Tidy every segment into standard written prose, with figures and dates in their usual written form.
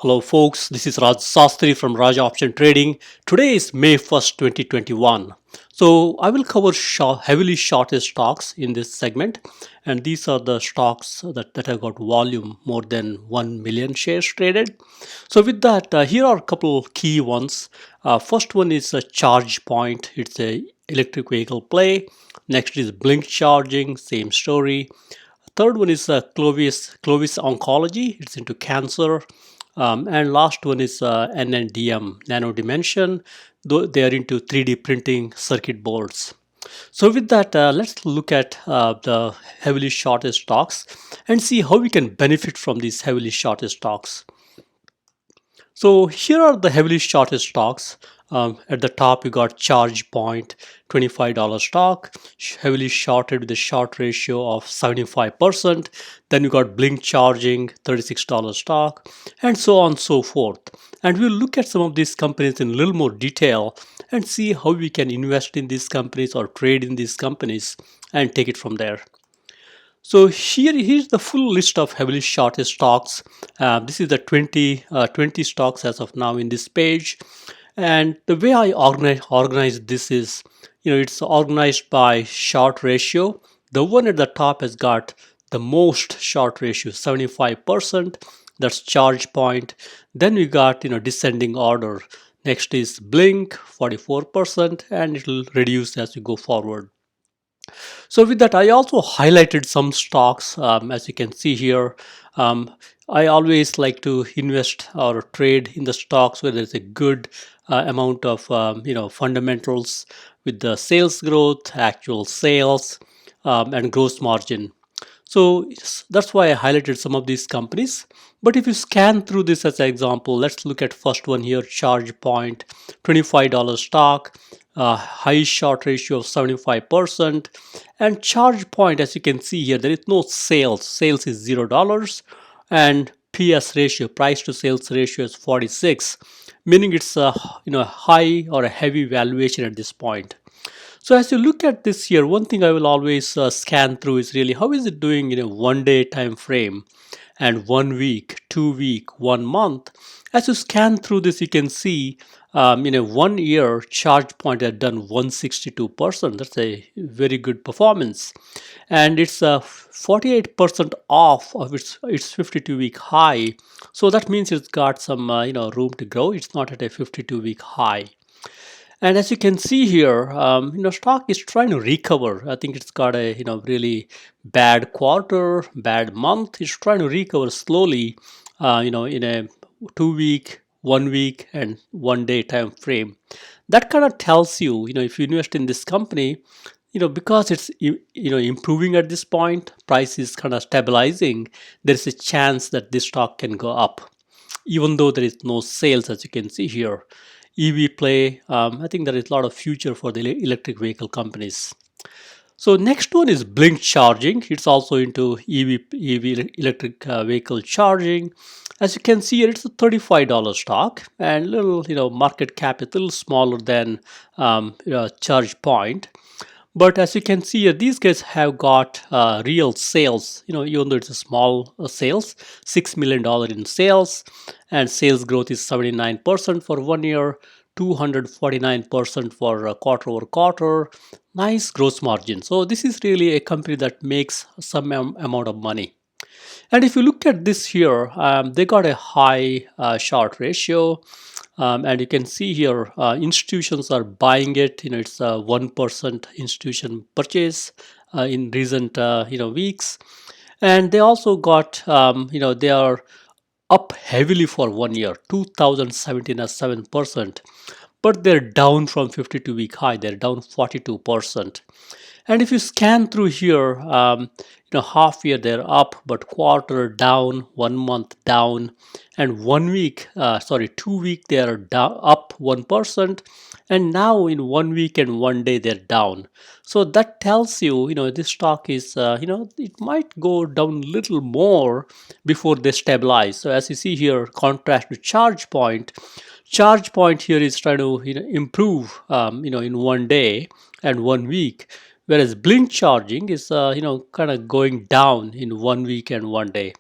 Hello folks, this is Raj Sastry from Raj Option Trading. Today is May 1st, 2021. So I will cover heavily shorted stocks in this segment, and these are the stocks that have got volume more than 1 million shares traded. So with that, here are a couple key ones. First one is a ChargePoint. It's a electric vehicle play. Next is Blink Charging, same story. Third one is Clovis Oncology. It's into cancer. And last one is NNDM, Nano Dimension. They are into 3D printing circuit boards. So with that, let's look at the heavily shorted stocks and see how we can benefit from these heavily shorted stocks. So here are the heavily shorted stocks. At the top, you got ChargePoint, $25 stock, heavily shorted with a short ratio of 75%. Then you got Blink Charging, $36 stock, and so on and so forth. And we'll look at some of these companies in a little more detail and see how we can invest in these companies or trade in these companies and take it from there. So here's the full list of heavily shorted stocks. This is the 20 stocks as of now in this page. And the way I organize this is, it's organized by short ratio. The one at the top has got the most short ratio, 75%. That's ChargePoint. Then we got, descending order. Next is Blink, 44%, and it will reduce as we go forward. So with that, I also highlighted some stocks. As you can see here, I always like to invest or trade in the stocks where there's a good amount of fundamentals with the sales growth, actual sales, and gross margin. So that's why I highlighted some of these companies. But if you scan through this as an example, let's look at first one here, ChargePoint, $25 stock, high short ratio of 75%. And ChargePoint, as you can see here, there is no sales. Sales is $0. And PS ratio, price to sales ratio, is 46, meaning it's a high or a heavy valuation at this point. So as you look at this here, one thing I will always scan through is really how is it doing in a 1 day time frame and 1 week, 2 week, 1 month. As you scan through this, you can see in a 1 year, ChargePoint had done 162%. That's a very good performance. And it's 48% off of its 52-week high. So that means it's got some room to grow. It's not at a 52-week high. And as you can see here, stock is trying to recover. I think it's got a really bad quarter, bad month. It's trying to recover slowly, in a 2 week, 1 week, and 1 day time frame. That kind of tells you, if you invest in this company, because it's improving at this point, price is kind of stabilizing. There's a chance that this stock can go up, even though there is no sales, as you can see here. EV play, I think there is a lot of future for the electric vehicle companies. So next one is Blink Charging. It's also into EV electric vehicle charging. As you can see here, it's a $35 stock and little market cap is a little smaller than ChargePoint. But as you can see here, these guys have got real sales, even though it's a small sales, $6 million in sales, and sales growth is 79% for 1 year, 249% for quarter over quarter, nice gross margin. So this is really a company that makes some amount of money. And if you look at this here, they got a high short ratio. And you can see here, institutions are buying it. It's a 1% institution purchase in recent weeks, and they also got they are up heavily for 1 year, 2017 as 7%, but they're down from 52-week high. They're down 42%. And if you scan through here, half year they're up, but quarter down, 1 month down, and 1 week, 2 week they're down, up 1%, and now in 1 week and 1 day they're down. So that tells you, this stock is, it might go down a little more before they stabilize. So as you see here, contrast to ChargePoint. ChargePoint here is trying to improve, in 1 day and 1 week. Whereas Blink Charging is, kind of going down in 1 week and 1 day.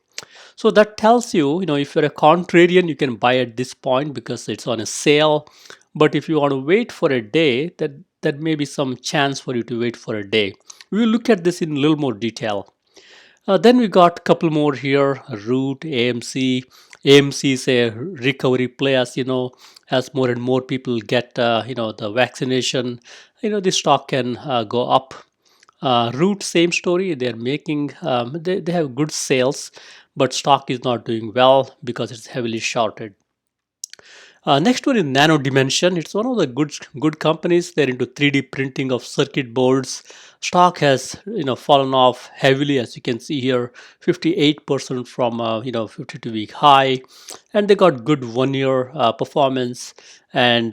So that tells you, if you're a contrarian, you can buy at this point because it's on a sale. But if you want to wait for a day, that may be some chance for you to wait for a day. We will look at this in a little more detail. Then we got a couple more here. Root, AMC. AMC is a recovery play, as you know, as more and more people get, the vaccination. The stock can go up. Root, same story. They're making, they have good sales, but stock is not doing well because it's heavily shorted. Next one is Nano Dimension. It's one of the good companies. They're into 3D printing of circuit boards. Stock has fallen off heavily, as you can see here, 58% from 52-week high, and they got good 1 year performance and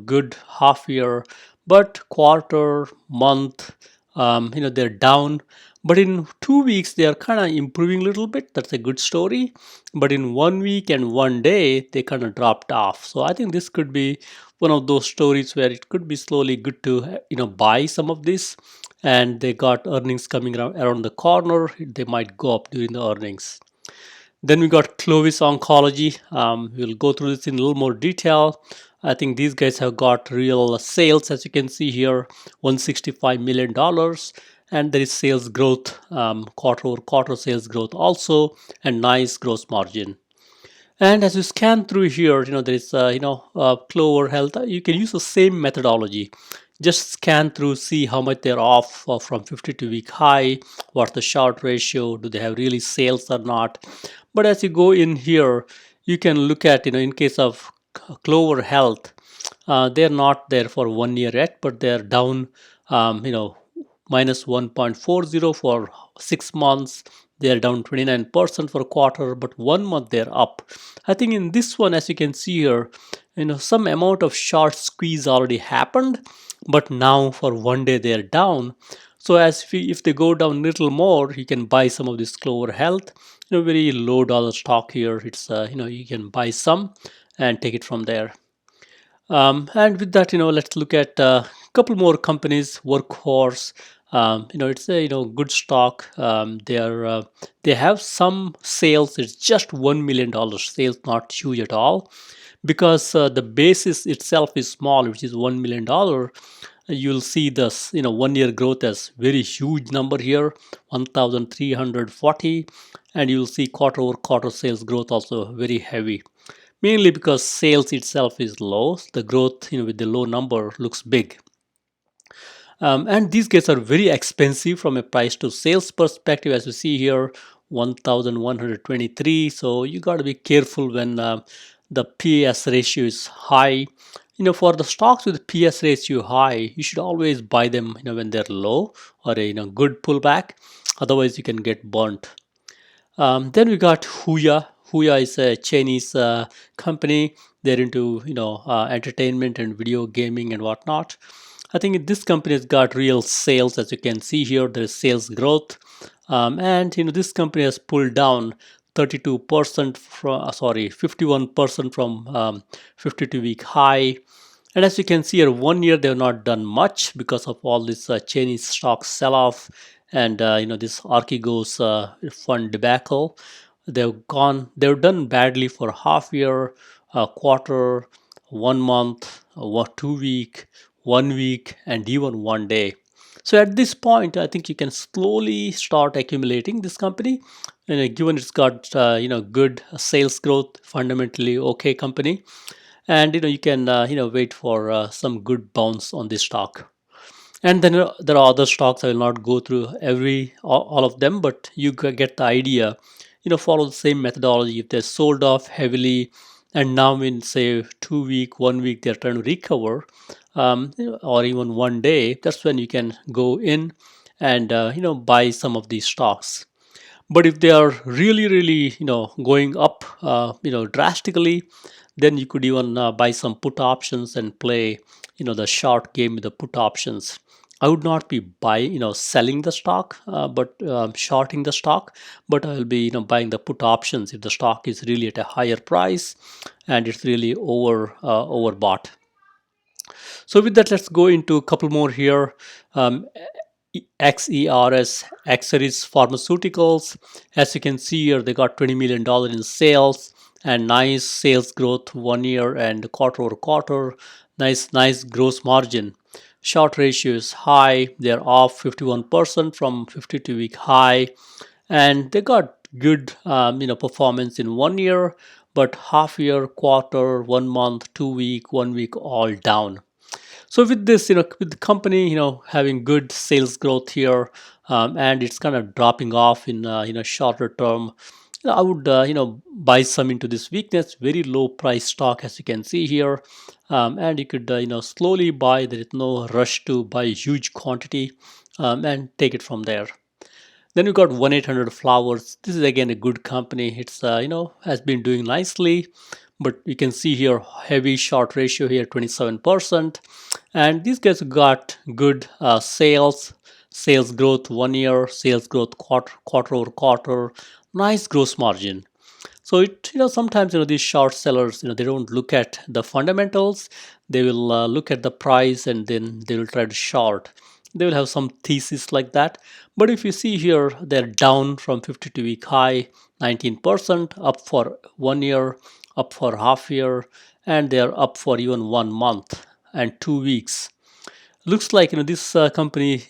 good half year, but quarter month they're down. But in 2 weeks they are kind of improving a little bit. That's a good story. But in 1 week and 1 day they kind of dropped off. So I think this could be one of those stories where it could be slowly good to buy some of this. And they got earnings coming around the corner. They might go up during the earnings. Then we got Clovis Oncology. We'll go through this in a little more detail. I think these guys have got real sales, as you can see here, $165 million. And there is sales growth, quarter over quarter sales growth also, and nice gross margin. And as you scan through here, there is Clover Health. You can use the same methodology. Just scan through, see how much they're off from 52-week high, what's the short ratio, do they have really sales or not. But as you go in here, you can look at, in case of Clover Health, they're not there for 1 year yet, but they're down, minus 1.40 for 6 months. They are down 29% for a quarter, but 1 month they're up. I think in this one, as you can see here, some amount of short squeeze already happened, but now for 1 day they're down. So if they go down a little more, you can buy some of this Clover Health. Very low dollar stock here. It's you can buy some and take it from there. And with that, let's look at a couple more companies. Workhorse, it's a good stock. They have some sales. It's just $1 million sales, not huge at all, because the basis itself is small, which is $1 million. You'll see this 1 year growth as very huge number here, 1,340, and you'll see quarter over quarter sales growth also very heavy. Mainly because sales itself is low, the growth with the low number looks big. And these guys are very expensive from a price to sales perspective, as you see here, 1,123. So you got to be careful when the PS ratio is high. For the stocks with PS ratio high, you should always buy them when they're low or a good pullback. Otherwise, you can get burnt. Then we got HUYA. HUYA is a Chinese company. They're into entertainment and video gaming and whatnot. I think this company has got real sales, as you can see here. There is sales growth, and this company has pulled down 32% from 51% from 52-week high. And as you can see here, 1 year they have not done much because of all this Chinese stock sell-off and this Archegos fund debacle. They've done badly for half year, quarter, 1 month, 2 week, 1 week, and even 1 day. So at this point, I think you can slowly start accumulating this company. Given it's got good sales growth, fundamentally okay company, and you can wait for some good bounce on this stock. And then there are other stocks. I will not go through all of them, but you get the idea. Follow the same methodology. If they're sold off heavily, and now in say 2 week, 1 week, they're trying to recover, or even 1 day, that's when you can go in and buy some of these stocks. But if they are really, really, going up, drastically, then you could even buy some put options and play, the short game with the put options. I would not be selling the stock, but shorting the stock. But I will be, buying the put options if the stock is really at a higher price and it's really overbought. So with that, let's go into a couple more here. XERS Xeris Pharmaceuticals. As you can see here, they got $20 million in sales and nice sales growth 1 year and quarter over quarter. Nice gross margin. Short ratio is high. They're off 51% from 52-week high, and they got good performance in 1 year, but half year, quarter, 1 month, 2 week, 1 week all down. So with this, with the company, having good sales growth here, and it's kind of dropping off in shorter term, I would buy some into this weakness. Very low price stock, as you can see here, and you could slowly buy. There is no rush to buy huge quantity, and take it from there. Then we got 1-800-Flowers. This is again a good company. It's has been doing nicely, but you can see here heavy short ratio here 27%, and these guys got good sales growth 1 year, sales growth quarter over quarter, nice gross margin. So it sometimes these short sellers they don't look at the fundamentals. They will look at the price and then they will try to short. They will have some thesis like that. But if you see here, they're down from 52-week high, 19%, up for 1 year, up for half year, and they're up for even 1 month and 2 weeks. Looks like this company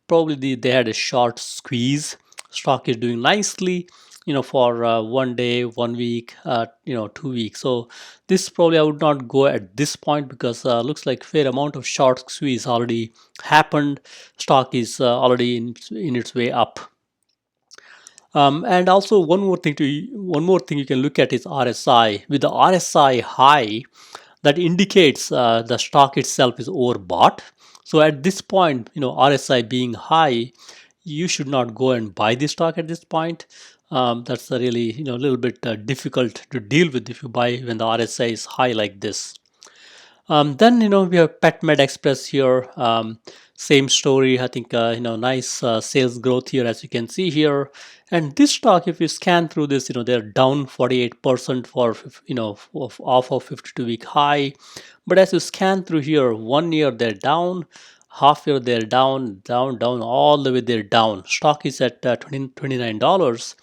probably they had a short squeeze. Stock is doing nicely for 1 day, 1 week, 2 weeks. So this probably I would not go at this point because looks like fair amount of short squeeze already happened. Stock is already in its way up. And also one more thing you can look at is RSI. With the RSI high, that indicates the stock itself is overbought. So at this point, RSI being high, you should not go and buy the stock at this point. That's a really a little bit difficult to deal with if you buy when the RSI is high like this. Then we have PetMed Express here. Same story. I think nice sales growth here, as you can see here. And this stock, if you scan through this, they're down 48% for off of 52-week high. But as you scan through here, 1 year they're down, half year they're down, all the way they're down. Stock is at $29.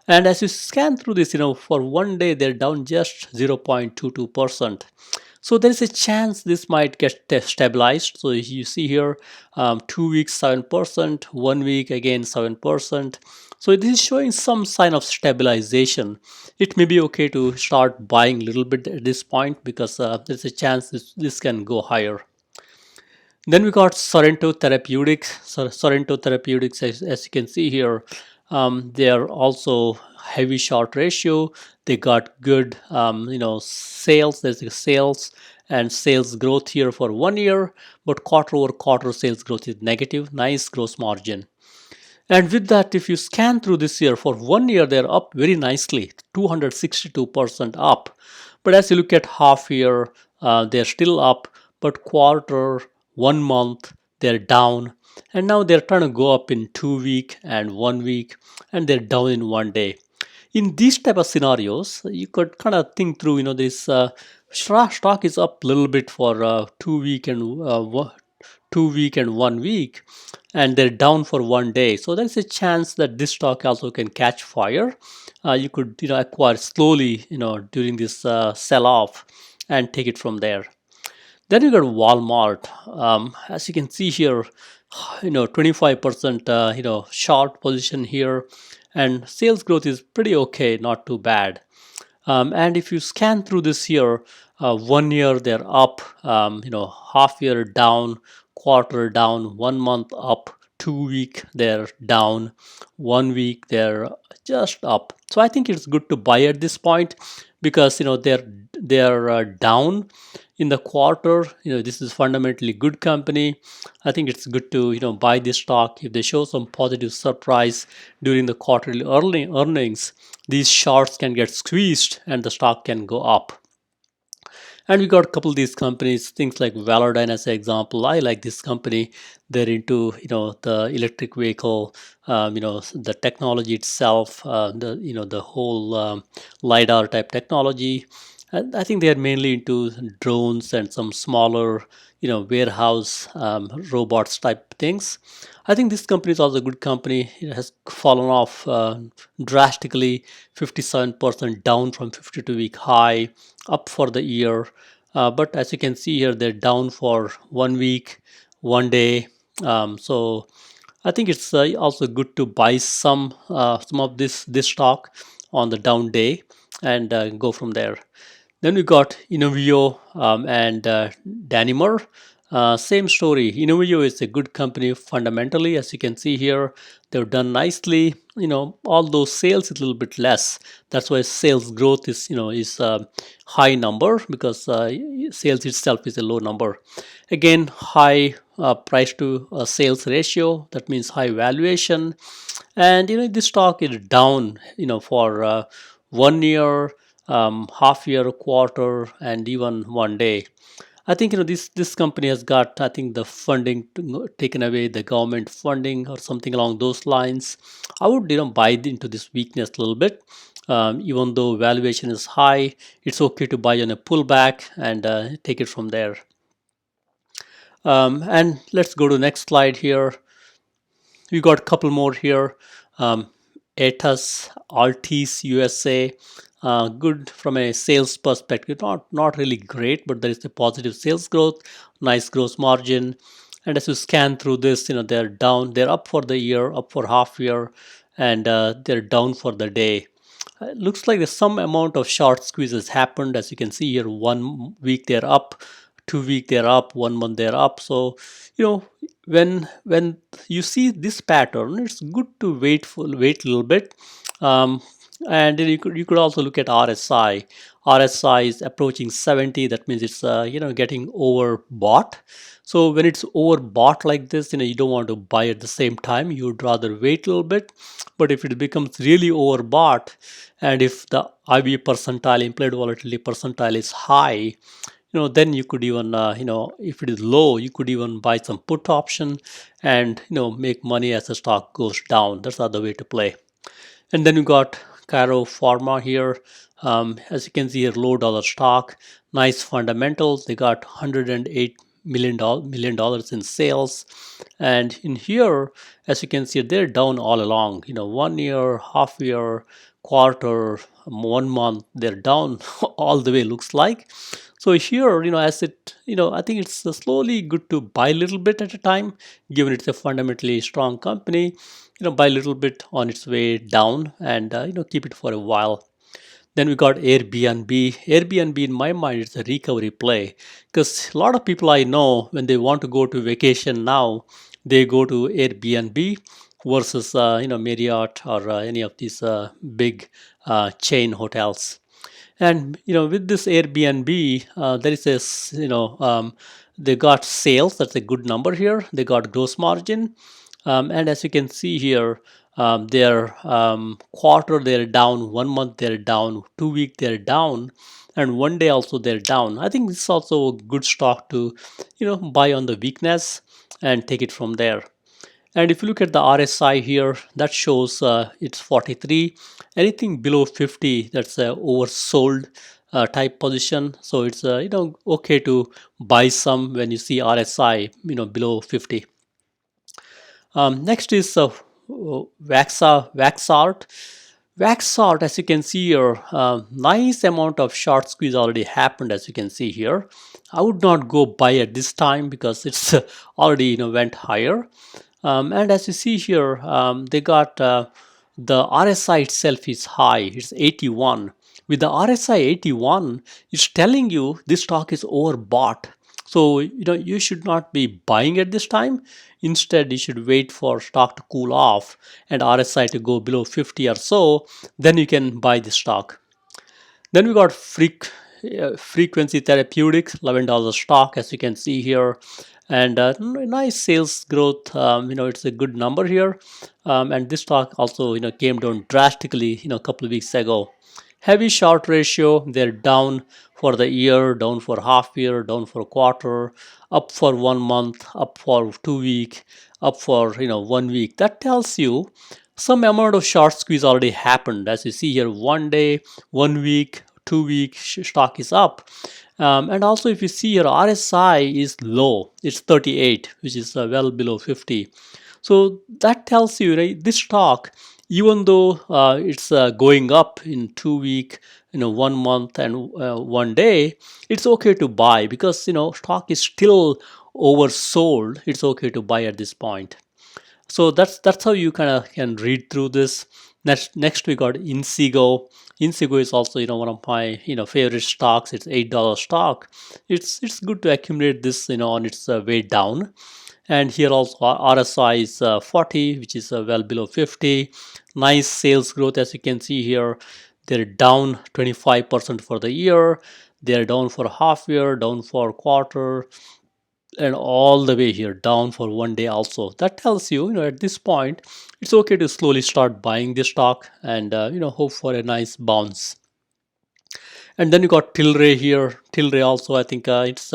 And as you scan through this, for 1 day they're down just 0.22%. So there is a chance this might get stabilized. So you see here, 2 weeks 7%, 1 week again 7%. So this is showing some sign of stabilization. It may be okay to start buying a little bit at this point because there's a chance this can go higher. Then we got Sorrento Therapeutics. Sorrento Therapeutics, as you can see here, they are also heavy short ratio. They got good, sales. There's a sales and sales growth here for 1 year, but quarter over quarter sales growth is negative. Nice gross margin. And with that, if you scan through this year, for 1 year, they're up very nicely, 262% up. But as you look at half year, they're still up, but quarter, 1 month, they're down. And now they're trying to go up in 2 week and 1 week, and they're down in 1 day. In these type of scenarios, you could kind of think through, this stock is up a little bit for 2 week and 1 week, and they're down for 1 day. So there's a chance that this stock also can catch fire. You could acquire slowly during this sell-off and take it from there. Then you got Walmart. As you can see here, 25% short position here, and sales growth is pretty okay, not too bad. And if you scan through this here, 1 year they're up, half year down, quarter down, 1 month up, 2 week they're down, 1 week they're just up. So I think it's good to buy at this point because they're down in the quarter. This is fundamentally good company. I think it's good to buy this stock if they show some positive surprise during the quarterly earnings. These shorts can get squeezed and the stock can go up. And we got a couple of these companies, things like Valor Dynasty example. I like this company. They're into the electric vehicle, the technology itself, the whole LiDAR type technology. I think they are mainly into drones and some smaller, warehouse robots type things. I think this company is also a good company. It has fallen off drastically, 57% down from 52-week high, up for the year. But as you can see here, they're down for 1 week, 1 day. So I think it's also good to buy some of this stock on the down day and go from there. Then we got Innovio and Danimer. Same story. Innovio is a good company fundamentally, as you can see here. They've done nicely. Although sales is a little bit less. That's why sales growth is a high number, because sales itself is a low number. Again, high price to sales ratio. That means high valuation. And this stock is down. For 1 year, half year, quarter, and even 1 day. I think this company has got, I think, the funding taken away, the government funding or something along those lines. I would buy into this weakness a little bit. Even though valuation is high, it's okay to buy on a pullback and take it from there. And let's go to the next slide here. We got a couple more here. ATAS, Altis USA, good from a sales perspective. Not really great, but there is a positive sales growth, nice gross margin. And as you scan through this, they're down. They're up for the year, up for half year, and they're down for the day. Looks like there's some amount of short squeezes happened. As you can see here, 1 week they're up, 2 week they're up, 1 month they're up. So when you see this pattern, it's good to wait a little bit. And then you could also look at RSI. RSI is approaching 70. That means it's getting overbought. So when it's overbought like this, you don't want to buy at the same time. You'd rather wait a little bit. But if it becomes really overbought, and if the IB percentile, implied volatility percentile, is high, then you could even, if it is low, you could even buy some put option and, make money as the stock goes down. That's the other way to play. And then you got Caro Pharma here. As you can see here, low dollar stock, nice fundamentals. They got $108 million in sales. And in here, as you can see, they're down all along. 1 year, half year, quarter, 1 month, they're down all the way, looks like. So here, as it, I think it's slowly good to buy a little bit at a time, given it's a fundamentally strong company. Buy a little bit on its way down and, keep it for a while. Then we got Airbnb. Airbnb, in my mind, it's a recovery play, because a lot of people I know, when they want to go to vacation now, they go to Airbnb versus Marriott or any of these big chain hotels. And with this Airbnb, there is they got sales. That's a good number here. They got gross margin, and as you can see here, their quarter they're down, 1 month they're down, 2 week they're down, and 1 day also they're down. I think this is also a good stock to buy on the weakness and take it from there. And if you look at the RSI here, that shows it's 43. Anything below 50, that's a oversold type position. So it's okay to buy some when you see RSI below 50. Next is Vaxart. Vaxart, as you can see here, nice amount of short squeeze already happened, as you can see here. I would not go buy at this time because it's already went higher. And as you see here, they got the RSI itself is high. It's 81. With the RSI 81, it's telling you this stock is overbought. So you should not be buying at this time. Instead, you should wait for stock to cool off and RSI to go below 50 or so. Then you can buy the stock. Then we got Frequency Therapeutics, $11 stock, as you can see here. And nice sales growth. It's a good number here. And this stock also came down drastically a couple of weeks ago. Heavy short ratio, they're down for the year, down for half year, down for a quarter, up for 1 month, up for 2 week, up for 1 week. That tells you some amount of short squeeze already happened. As you see here, 1 day, 1 week, 2 week stock is up. And also if you see your RSI is low, it's 38, which is well below 50. So that tells you, right, this stock, even though it's going up in 2 week, 1 month and 1 day, it's okay to buy because stock is still oversold. It's okay to buy at this point. So that's how you kind of can read through this. Next we got Inseego. Inseego is also one of my favorite stocks. It's $8 stock. It's good to accumulate this on its way down. And here also RSI is 40, which is well below 50. Nice sales growth, as you can see here. They're down 25% for the year. They're down for half year, down for quarter, and all the way here down for 1 day also. That tells you, at this point, it's okay to slowly start buying this stock and hope for a nice bounce. And then you got Tilray here. Tilray also, I think it's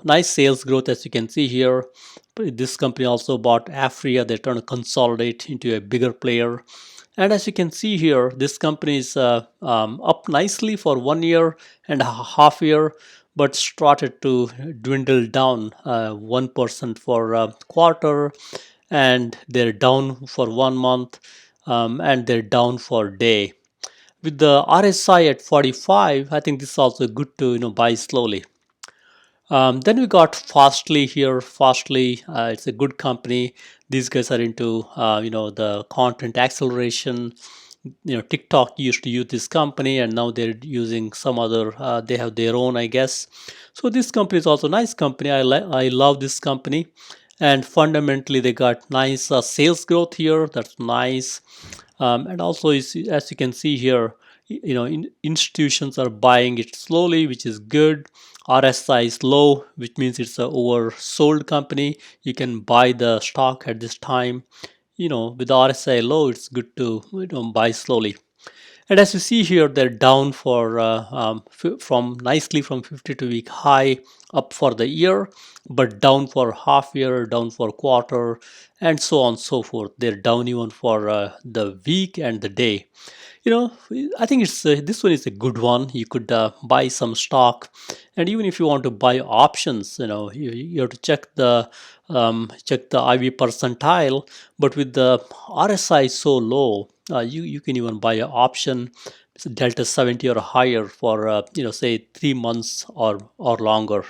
nice sales growth, as you can see here. This company also bought Afria. They're trying to consolidate into a bigger player. And as you can see here, this company is up nicely for 1 year and a half year, but started to dwindle down 1% for quarter, and they're down for 1 month, and they're down for day. With the RSI at 45, I think this is also good to buy slowly. Then we got Fastly here. Fastly, it's a good company. These guys are into the content acceleration. TikTok used to use this company, and now they're using some other. They have their own, I guess. So this company is also a nice company. I love this company, and fundamentally they got nice sales growth here. That's nice. And also, as you can see here, institutions are buying it slowly, which is good. RSI is low, which means it's an oversold company. You can buy the stock at this time. With the RSI low, it's good to buy slowly. And as you see here, they're down for from nicely from 52-week high up for the year, but down for half year, down for quarter, and so on and so forth. They're down even for the week and the day. I think it's this one is a good one. You could buy some stock, and even if you want to buy options, you have to check the IV percentile. But with the RSI so low, you can even buy an option, delta 70 or higher for say 3 months or longer.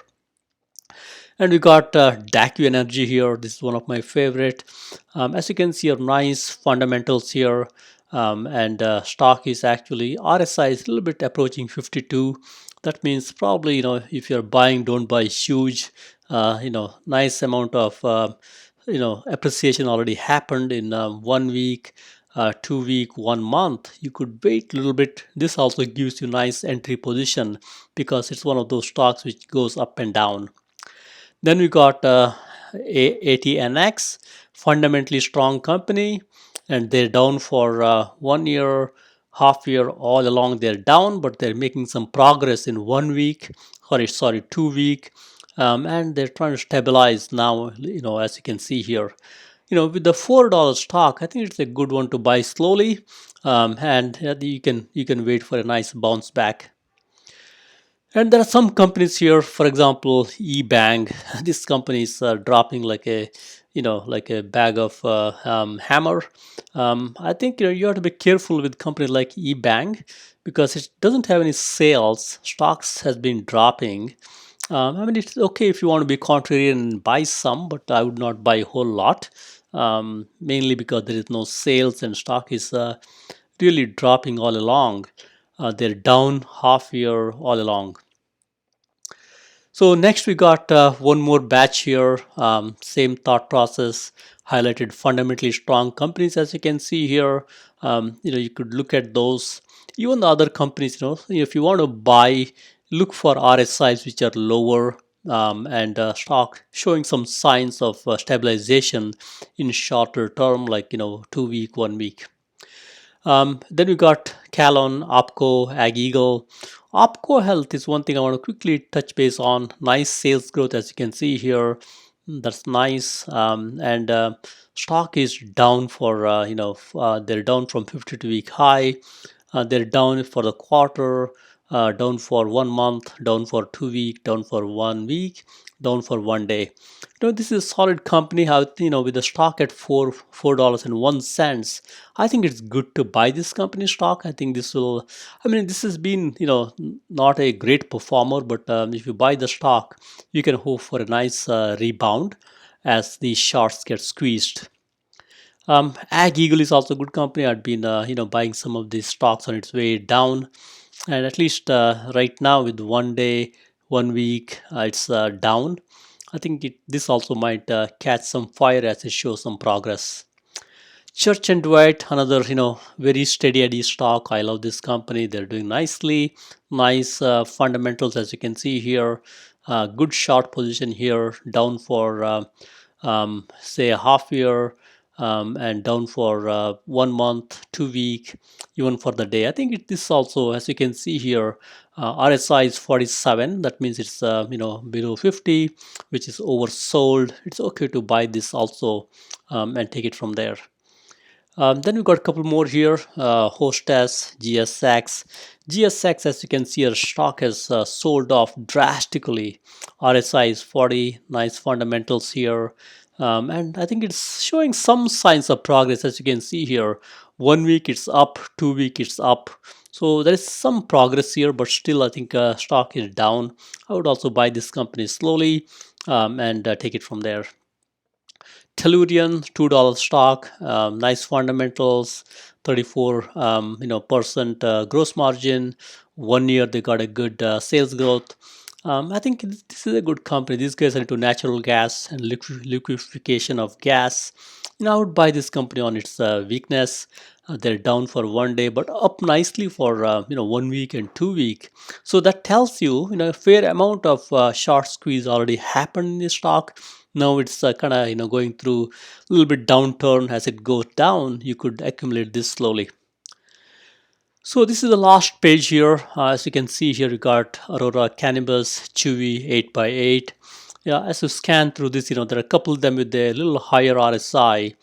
And we got Daku Energy here. This is one of my favorite. As you can see, nice fundamentals here. And stock is actually RSI is a little bit approaching 52. That means probably if you're buying, don't buy huge. Nice amount of appreciation already happened in 1 week. 2 week, 1 month. You could wait a little bit. This also gives you nice entry position because it's one of those stocks which goes up and down. Then we got ATNX, fundamentally strong company, and they're down for 1 year, half year, all along they're down, but they're making some progress in 1 week, sorry, 2 week, and they're trying to stabilize now, as you can see here. With the $4 stock, I think it's a good one to buy slowly, and you can wait for a nice bounce back. And there are some companies here, for example, eBank. This company is dropping like a bag of hammer. I think you have to be careful with companies like eBank because it doesn't have any sales. Stocks has been dropping. It's okay if you want to be contrarian and buy some, but I would not buy a whole lot. Mainly because there is no sales and stock is really dropping all along. They're down half year all along. So next we got one more batch here. Same thought process, highlighted fundamentally strong companies, as you can see here. You could look at those. Even the other companies, if you want to buy, look for RSIs which are lower, and stock showing some signs of stabilization in shorter term, like 2 week, 1 week. Then we got Calon, Opco, Ag Eagle. Opco Health is one thing I want to quickly touch base on. Nice sales growth, as you can see here. That's nice. And stock is down for, they're down from 52-week high. They're down for the quarter, down for 1 month, down for 2 week, down for 1 week, down for 1 day. This is a solid company. How with the stock at $4.01, I think it's good to buy this company stock. I think this will. I mean, this has been not a great performer, but if you buy the stock, you can hope for a nice rebound as the shorts get squeezed. Ag Eagle is also a good company. I'd been buying some of these stocks on its way down, and at least right now with 1 day, 1 week, it's down. I think this also might catch some fire as it shows some progress. Church and Dwight, another very steady Eddie stock. I love this company. They're doing nicely, nice fundamentals as you can see here. Good short position here, down for say a half year, and down for 1 month, 2 week, even for the day. I think this also, as you can see here, RSI is 47. That means it's below 50, which is oversold. It's okay to buy this also and take it from there. Then we got a couple more here. Hostess, GSX. GSX, as you can see, our stock has sold off drastically. RSI is 40. Nice fundamentals here. And I think it's showing some signs of progress, as you can see here. 1 week it's up, 2 week it's up. So there is some progress here, but still I think stock is down. I would also buy this company slowly and take it from there. Tellurian, $2 stock, nice fundamentals, 34 percent gross margin. 1 year they got a good sales growth. I think this is a good company. These guys are into natural gas and liquefaction of gas. I would buy this company on its weakness. They're down for 1 day, but up nicely for 1 week and 2 week. So that tells you, a fair amount of short squeeze already happened in the stock. Now it's kind of going through a little bit downturn. As it goes down, you could accumulate this slowly. So this is the last page here. As you can see here, you got Aurora Cannabis, Chewy 8x8. Yeah, as you scan through this, there are a couple of them with a little higher RSI.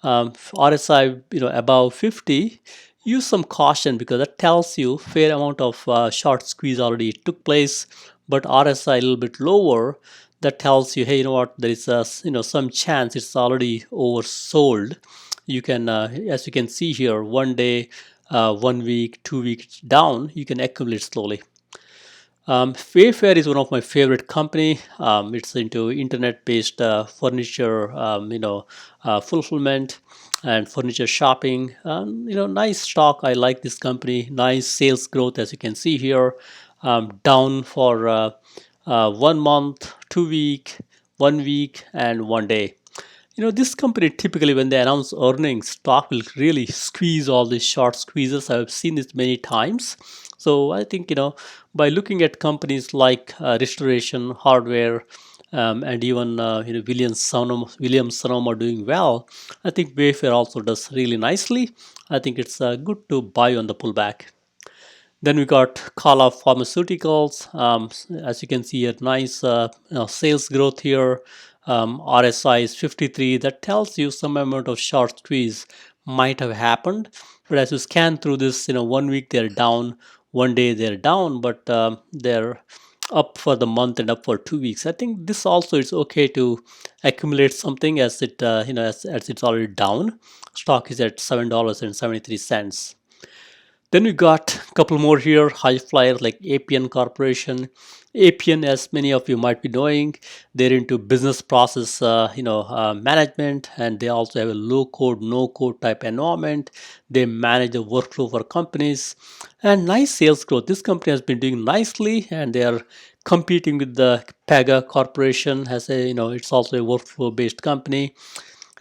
RSI, above 50. Use some caution because that tells you fair amount of short squeeze already took place, but RSI a little bit lower. That tells you, hey, what, there is some chance it's already oversold. You can, as you can see here, 1 day, 1 week, 2 weeks down, you can accumulate slowly. Wayfair is one of my favorite company. It's into internet-based furniture, fulfillment and furniture shopping. Nice stock. I like this company. Nice sales growth, as you can see here. Down for 1 month, 2 week, 1 week, and 1 day. This company typically, when they announce earnings, stock will really squeeze all these short squeezes. I've seen this many times. So I think, by looking at companies like Restoration, Hardware, and even Williams-Sonoma doing well, I think Wayfair also does really nicely. I think it's good to buy on the pullback. Then we got Kala Pharmaceuticals. As you can see, a nice sales growth here. RSI is 53. That tells you some amount of short squeeze might have happened. But as you scan through this, 1 week they're down, 1 day they're down, but they're up for the month and up for 2 weeks. I think this also is okay to accumulate something as it as it's already down. Stock is at $7.73. Then we got a couple more here, high flyer like APN Corporation. APN, as many of you might be knowing, they're into business process, management, and they also have a low code, no code type environment. They manage the workflow for companies, and nice sales growth. This company has been doing nicely, and they are competing with the Pega Corporation. It's also a workflow-based company.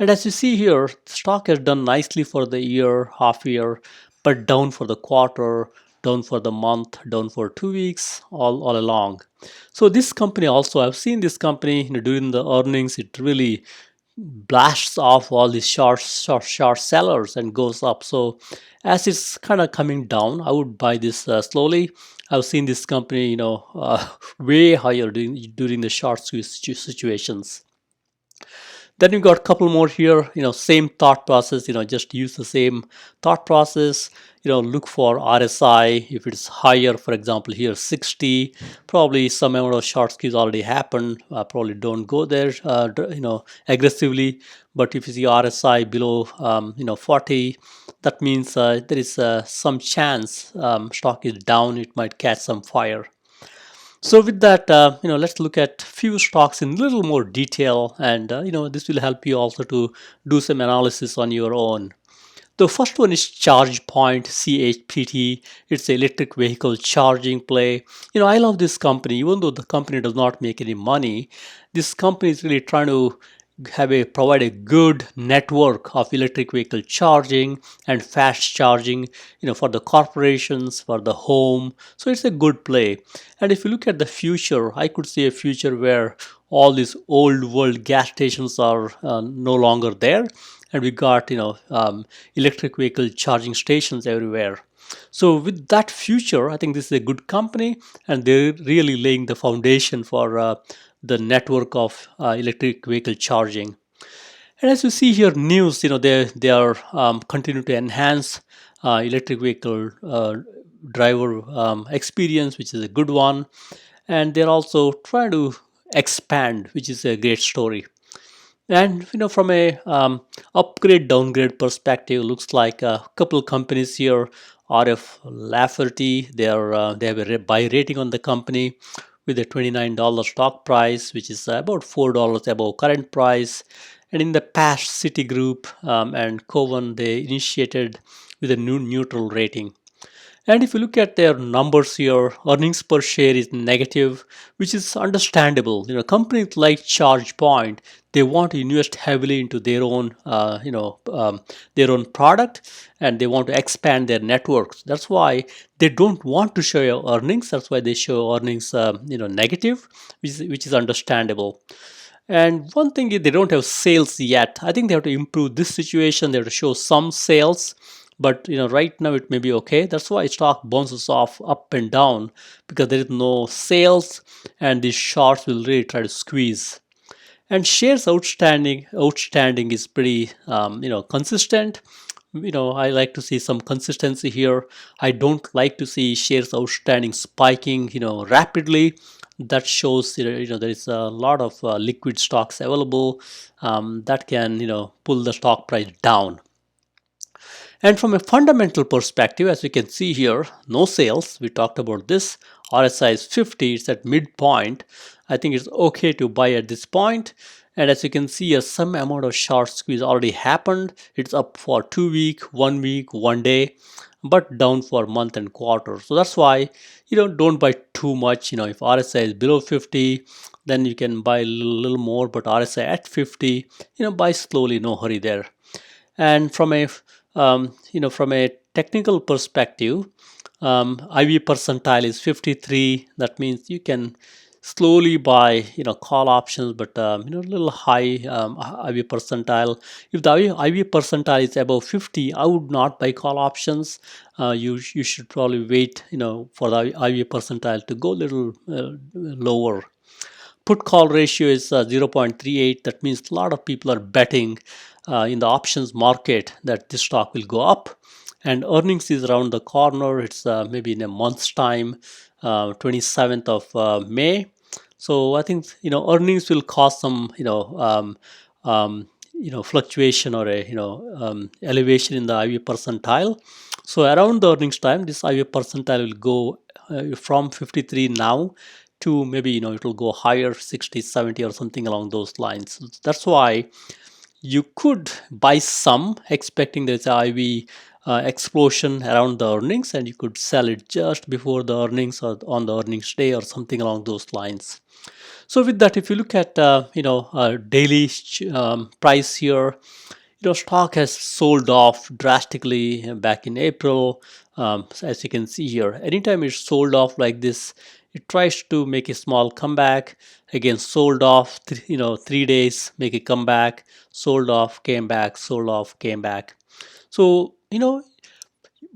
And as you see here, the stock has done nicely for the year, half year, but down for the quarter, down for the month, down for 2 weeks, all along. So this company also, I've seen this company during the earnings, it really blasts off all these short sellers and goes up. So as it's kind of coming down, I would buy this slowly. I've seen this company, way higher during the short situations. Then you got a couple more here, same thought process, just use the same thought process, look for RSI. If it's higher, for example, here 60, probably some amount of short squeeze already happened. Probably don't go there, aggressively. But if you see RSI below, 40, that means there is some chance stock is down. It might catch some fire. So with that, let's look at few stocks in a little more detail, and this will help you also to do some analysis on your own. The first one is ChargePoint, CHPT. It's an electric vehicle charging play. I love this company, even though the company does not make any money. This company is really trying to provide a good network of electric vehicle charging and fast charging, for the corporations, for the home. So it's a good play. And if you look at the future, I could see a future where all these old world gas stations are no longer there, and we got electric vehicle charging stations everywhere. So with that future, I think this is a good company, and they're really laying the foundation for the network of electric vehicle charging. And as you see here, news, they are continuing to enhance electric vehicle driver experience, which is a good one, and they're also trying to expand, which is a great story. And from a upgrade downgrade perspective, looks like a couple companies here. RF Lafferty, they have a buy rating on the company with a $29 stock price, which is about $4 above current price. And in the past, Citigroup and Cowen, they initiated with a neutral rating. And if you look at their numbers here, earnings per share is negative, which is understandable. Companies like ChargePoint, they want to invest heavily into their own, their own product, and they want to expand their networks. That's why they don't want to show earnings. That's why they show earnings, negative, which is understandable. And one thing is they don't have sales yet. I think they have to improve this situation. They have to show some sales, but right now it may be okay. That's why stock bounces off up and down, because there is no sales, and these shorts will really try to squeeze. And shares outstanding is pretty consistent. I like to see some consistency here. I don't like to see shares outstanding spiking rapidly. That shows there is a lot of liquid stocks available that can pull the stock price down. And from a fundamental perspective, as we can see here, no sales. We talked about this. RSI is 50. It's at midpoint. I think it's okay to buy at this point. And as you can see, some amount of short squeeze already happened. It's up for 2 weeks, 1 week, 1 day, but down for month and quarter. So that's why don't buy too much. If RSI is below 50, then you can buy a little more. But RSI at 50, buy slowly, no hurry there. And from a technical perspective, IV percentile is 53. That means you can slowly buy call options, but a little high IV percentile. If the IV percentile is above 50, I would not buy call options. You should probably wait for the IV percentile to go a little lower. Put call ratio is 0.38. That means a lot of people are betting in the options market that this stock will go up. And earnings is around the corner. It's maybe in a month's time, 27th of May. So I think earnings will cause some fluctuation or a elevation in the IV percentile. So around the earnings time, this IV percentile will go from 53 now to maybe it will go higher, 60, 70 or something along those lines. That's why you could buy some expecting there's a IV explosion around the earnings, and you could sell it just before the earnings or on the earnings day or something along those lines. So with that, if you look at daily price here, stock has sold off drastically back in April. As you can see here, anytime it's sold off like this, it tries to make a small comeback. Again, sold off 3 days, make a comeback, sold off, came back, sold off, came back. So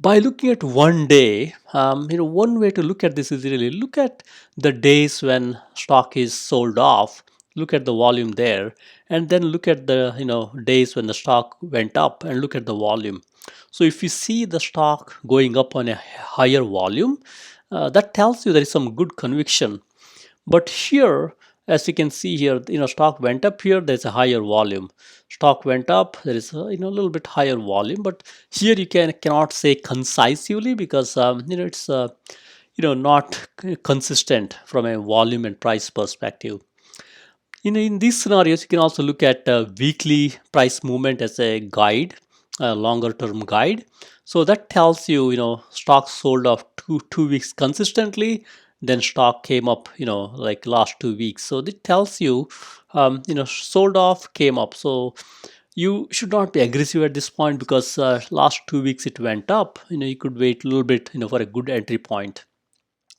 by looking at 1 day, one way to look at this is really look at the days when stock is sold off. look at the volume there, and then look at the days when the stock went up and look at the volume. So if you see the stock going up on a higher volume, that tells you there is some good conviction. But here, as you can see here, stock went up here, there's a higher volume. Stock went up, there is a little bit higher volume. But here you cannot say concisely, because it's not consistent from a volume and price perspective. In these scenarios, you can also look at weekly price movement as a guide, a longer term guide. So that tells you, stock sold off two weeks consistently, then stock came up, like last 2 weeks. So it tells you, sold off, came up. So you should not be aggressive at this point, because last 2 weeks it went up. You could wait a little bit, for a good entry point.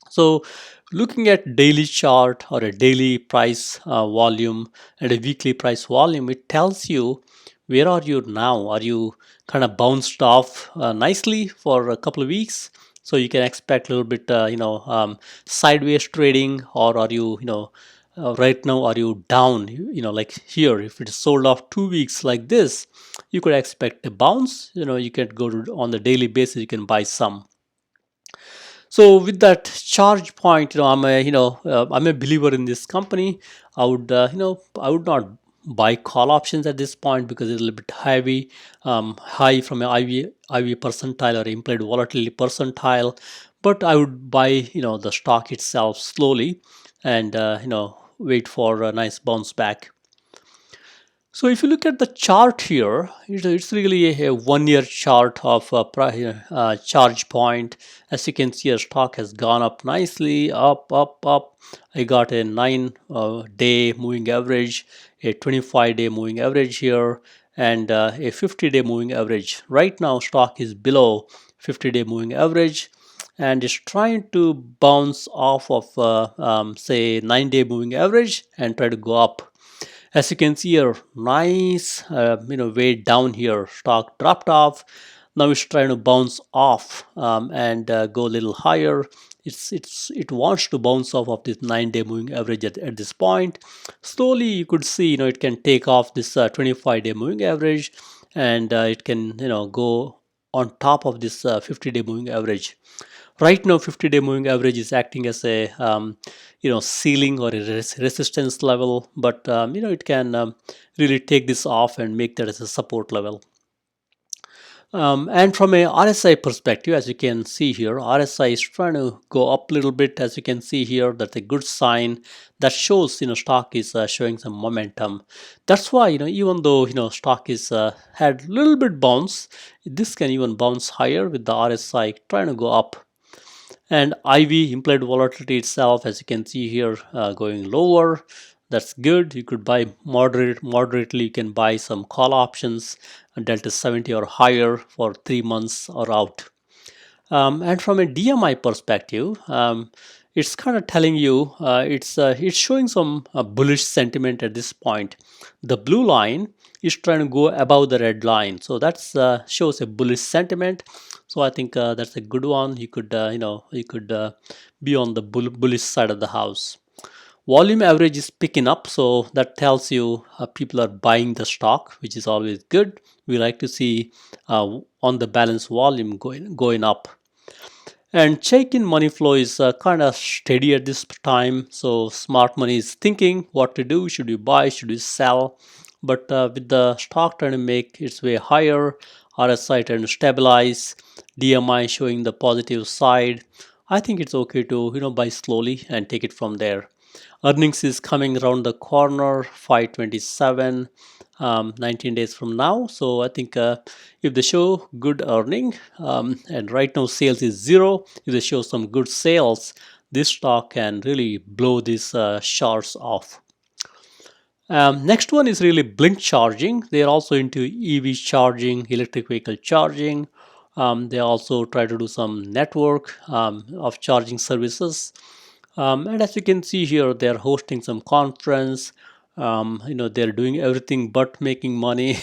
So looking at daily chart or a daily price volume and a weekly price volume, it tells you where are you now. Are you kind of bounced off nicely for a couple of weeks? So you can expect a little bit, sideways trading, or are you, right now, are you down? Like here, if it's sold off 2 weeks like this, you could expect a bounce. You can go to, on the daily basis, you can buy some. So with that ChargePoint, I'm a believer in this company. I would, I would not buy call options at this point, because it's a little bit heavy, high from an IV percentile or implied volatility percentile. But I would buy, the stock itself slowly, and wait for a nice bounce back. So if you look at the chart here, it's really a 1 year chart of ChargePoint. As you can see, our stock has gone up nicely, up, up, up. I got a 9-day moving average, a 25-day moving average here, and a 50-day moving average. Right now, stock is below 50-day moving average, and it's trying to bounce off of, say, 9-day moving average and try to go up. As you can see here, nice, way down here, stock dropped off. Now it's trying to bounce off, and go a little higher. It wants to bounce off of this 9-day moving average at this point. Slowly, you could see, it can take off this 25-day moving average, and it can, go on top of this 50-day moving average. Right now, 50-day moving average is acting as a ceiling or a resistance level, but it can really take this off and make that as a support level. And from a RSI perspective, as you can see here, RSI is trying to go up a little bit. As you can see here, that's a good sign that shows stock is showing some momentum. That's why even though stock is had a little bit bounce, this can even bounce higher with the RSI trying to go up. And IV, implied volatility itself, as you can see here, going lower. That's good. You could buy moderately. You can buy some call options, delta 70 or higher for 3 months or out. And from a DMI perspective, it's kind of telling you it's showing some bullish sentiment at this point. The blue line is trying to go above the red line, so that shows a bullish sentiment. So I think that's a good one. You could be on the bullish side of the house. Volume average is picking up, so that tells you people are buying the stock, which is always good. We like to see on the balance volume going up. And check-in money flow is kind of steady at this time. So smart money is thinking what to do. Should you buy? Should you sell? But with the stock trying to make its way higher, RSI trying to stabilize, DMI showing the positive side, I think it's okay to buy slowly and take it from there. Earnings is coming around the corner, 527. 19 days from now. So I think if they show good earning, and right now sales is 0, if they show some good sales, this stock can really blow these shorts off. Next one is really Blink charging. They are also into EV charging, electric vehicle charging. They also try to do some network of charging services. And as you can see here, they are hosting some conference. They're doing everything but making money.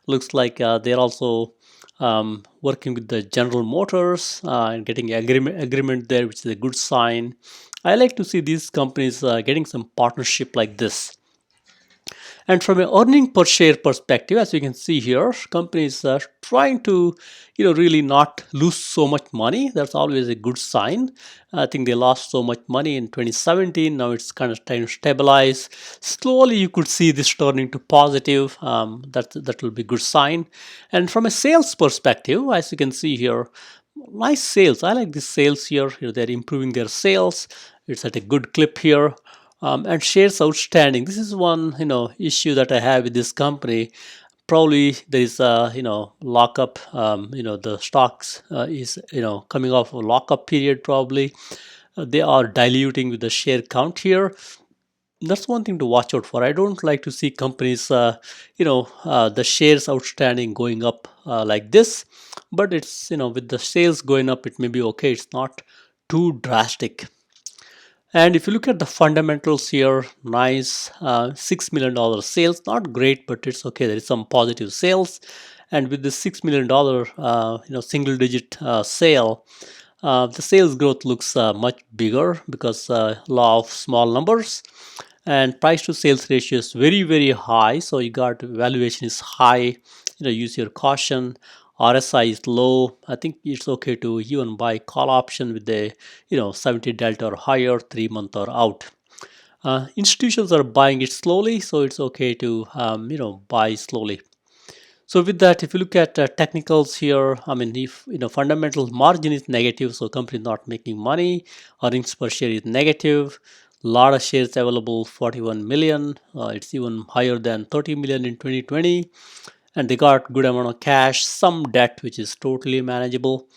Looks like they're also working with the General Motors and getting agreement there, which is a good sign. I like to see these companies getting some partnership like this. And from an earning per share perspective, as you can see here, companies are trying to, really not lose so much money. That's always a good sign. I think they lost so much money in 2017. Now it's kind of trying to stabilize. Slowly, you could see this turning to positive. That will be a good sign. And from a sales perspective, as you can see here, nice sales. I like this sales here. They're improving their sales. It's at a good clip here. And shares outstanding. This is one issue that I have with this company. Probably there is a lockup. The stocks is coming off a lockup period. Probably they are diluting with the share count here. That's one thing to watch out for. I don't like to see companies, the shares outstanding going up like this. But it's with the sales going up, it may be okay. It's not too drastic. And if you look at the fundamentals here, nice $6 million sales, not great, but it's okay. There is some positive sales. And with this $6 million, single digit sale, the sales growth looks much bigger because law of small numbers. And price to sales ratio is very, very high. So you got valuation is high. Use your caution. RSI is low. I think it's okay to even buy call option with the 70 delta or higher, 3 month or out. Institutions are buying it slowly, so it's okay to buy slowly. So with that, if you look at technicals here, I mean, if fundamental margin is negative, so company is not making money. Earnings per share is negative. Lot of shares available, 41 million. It's even higher than 30 million in 2020. And they got good amount of cash, some debt which is totally manageable,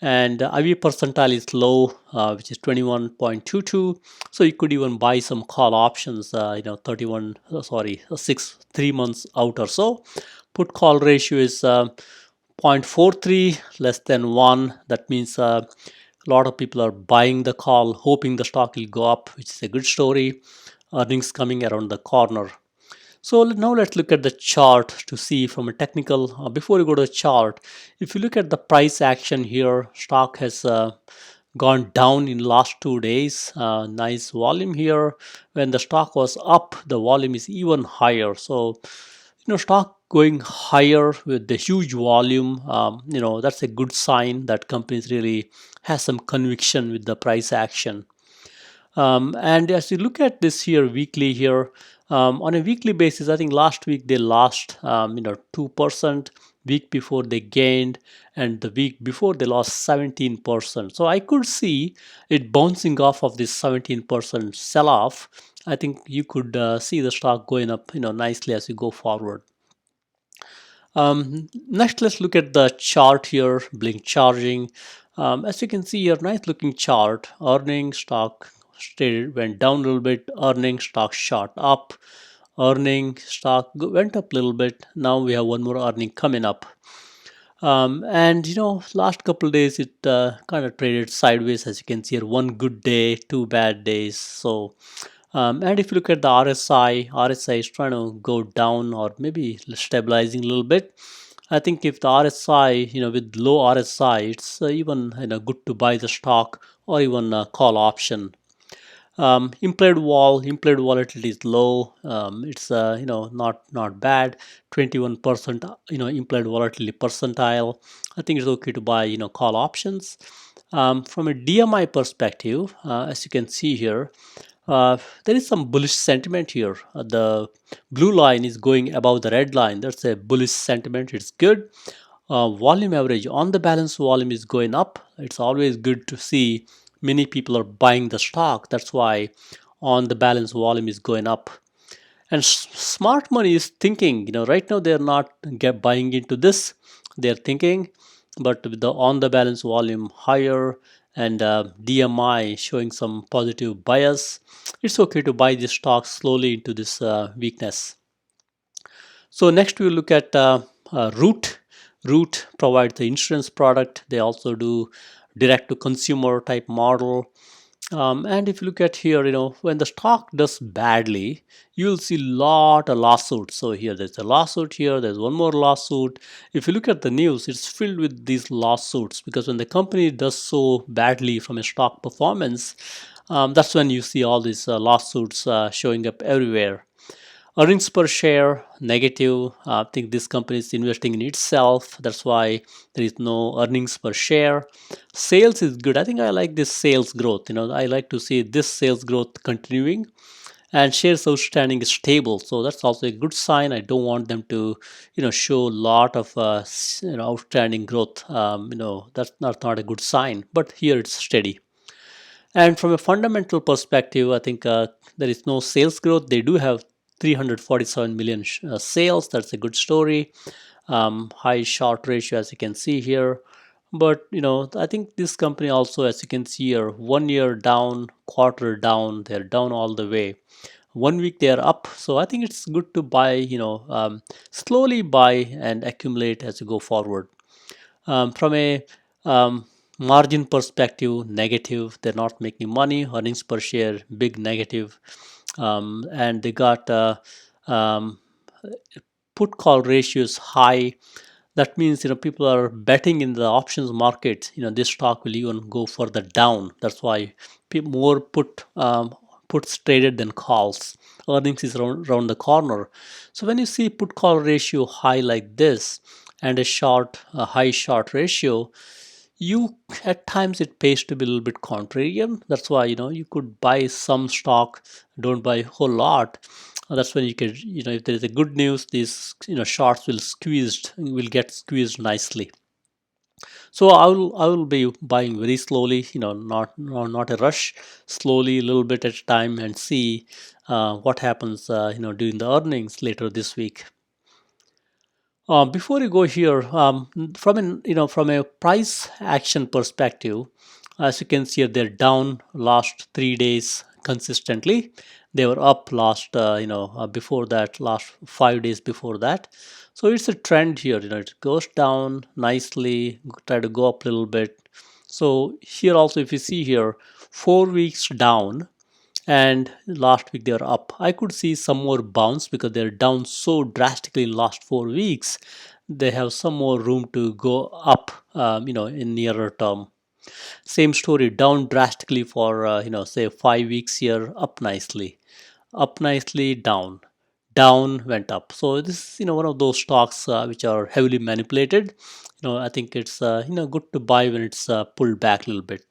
and IV percentile is low, which is 21.22. So you could even buy some call options, 3 months out or so. Put call ratio is 0.43, less than 1. That means a lot of people are buying the call, hoping the stock will go up, which is a good story. Earnings coming around the corner. So now let's look at the chart to see from a technical. Before you go to the chart, if you look at the price action here, stock has gone down in last 2 days. Nice volume here. When the stock was up, the volume is even higher. So stock going higher with the huge volume, that's a good sign that companies really has some conviction with the price action. And as you look at this here weekly here, on a weekly basis, I think last week they lost 2%. Week before they gained, and the week before they lost 17%. So I could see it bouncing off of this 17% sell-off. I think you could see the stock going up nicely as you go forward. Next, let's look at the chart here, blink charging. As you can see here, nice looking chart. Earnings, stock went down a little bit. Earnings, stock shot up. Earning, stock went up a little bit. Now we have one more earning coming up. And last couple of days it kind of traded sideways. As you can see here, one good day, 2 bad days. So and if you look at the RSI is trying to go down or maybe stabilizing a little bit. I think if the RSI, with low RSI, it's even good to buy the stock or even call option. Implied volatility is low. It's not bad. 21% implied volatility percentile. I think it's okay to buy call options. From a DMI perspective, as you can see here, there is some bullish sentiment here. The blue line is going above the red line. That's a bullish sentiment. It's good. Volume average on the balance volume is going up. It's always good to see many people are buying the stock. That's why on the balance volume is going up. And smart money is thinking, right now they're not buying into this. They're thinking, but with the on the balance volume higher and DMI showing some positive bias, it's okay to buy this stock slowly into this weakness. So next we'll look at Root. Root provides the insurance product. They also do direct to consumer type model. And if you look at here, when the stock does badly, you'll see lot of lawsuits. So here there's a lawsuit here, there's one more lawsuit. If you look at the news, it's filled with these lawsuits because when the company does so badly from a stock performance, that's when you see all these lawsuits showing up everywhere. Earnings per share negative. I think this company is investing in itself. That's why there is no earnings per share. Sales is good. I think I like this sales growth. I like to see this sales growth continuing, and shares outstanding is stable. So that's also a good sign. I don't want them to show a lot of outstanding growth. That's not a good sign. But here it's steady. And from a fundamental perspective, I think there is no sales growth. They do have 347 million sales. That's a good story. High short ratio, as you can see here. But I think this company also, as you can see here, 1 year down, quarter down. They're down all the way. 1 week they are up. So I think it's good to buy. Slowly buy and accumulate as you go forward. From a margin perspective, negative. They're not making money. Earnings per share, big negative. And they got put call ratios high. That means people are betting in the options market. This stock will even go further down. That's why more puts traded than calls. Earnings is around the corner. So when you see put call ratio high like this and a high short ratio, you at times it pays to be a little bit contrarian. That's why you could buy some stock, don't buy a whole lot. That's when you can, if there is a good news, these shorts will get squeezed nicely. So I will be buying very slowly, not a rush, slowly, a little bit at a time, and see what happens during the earnings later this week. Before you go here, from a price action perspective, as you can see, they're down last 3 days consistently. They were up before that, last 5 days before that. So it's a trend here. It goes down nicely, try to go up a little bit. So here also, if you see here, 4 weeks down, and last week they were up. I could see some more bounce because they're down so drastically in last 4 weeks. They have some more room to go up, in nearer term. Same story, down drastically for say 5 weeks here, up nicely, down, went up. So this is one of those stocks which are heavily manipulated. I think it's good to buy when it's pulled back a little bit.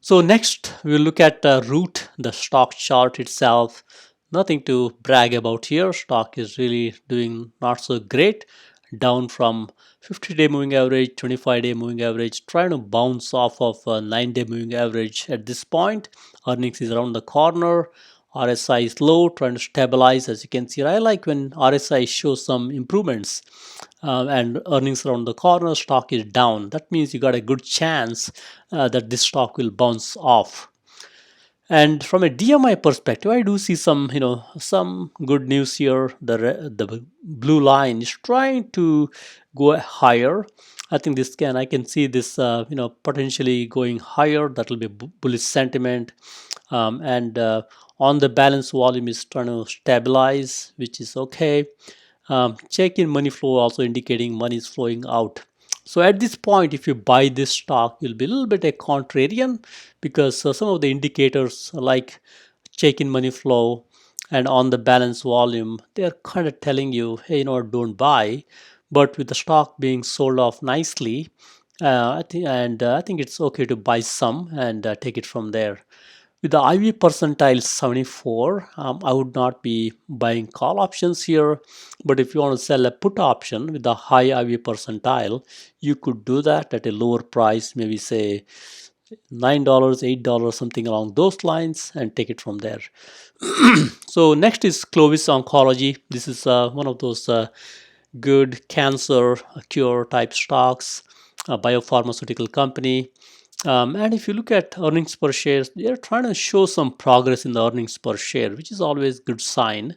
So next we'll look at Root, the stock chart itself. Nothing to brag about here. Stock is really doing not so great. Down from 50-day moving average, 25-day moving average, trying to bounce off of a 9-day moving average at this point. Earnings is around the corner. RSI is low, trying to stabilize. As you can see, I like when RSI shows some improvements and earnings around the corner, stock is down. That means you got a good chance that this stock will bounce off. And from a DMI perspective, I do see some good news here. The blue line is trying to go higher. I think I can see this potentially going higher. That will be bullish sentiment. And on the balance, volume is trying to stabilize, which is okay. Check in money flow also indicating money is flowing out. So at this point, if you buy this stock, you'll be a little bit a contrarian because some of the indicators like check in money flow and on the balance volume, they're kind of telling you, hey, don't buy. But with the stock being sold off nicely, I think it's okay to buy some and take it from there. With the IV percentile 74, I would not be buying call options here. But if you want to sell a put option with a high IV percentile, you could do that at a lower price, maybe say $9, $8, something along those lines, and take it from there. So next is Clovis Oncology. This is one of those good cancer cure type stocks, a biopharmaceutical company. And if you look at earnings per share, they are trying to show some progress in the earnings per share, which is always good sign.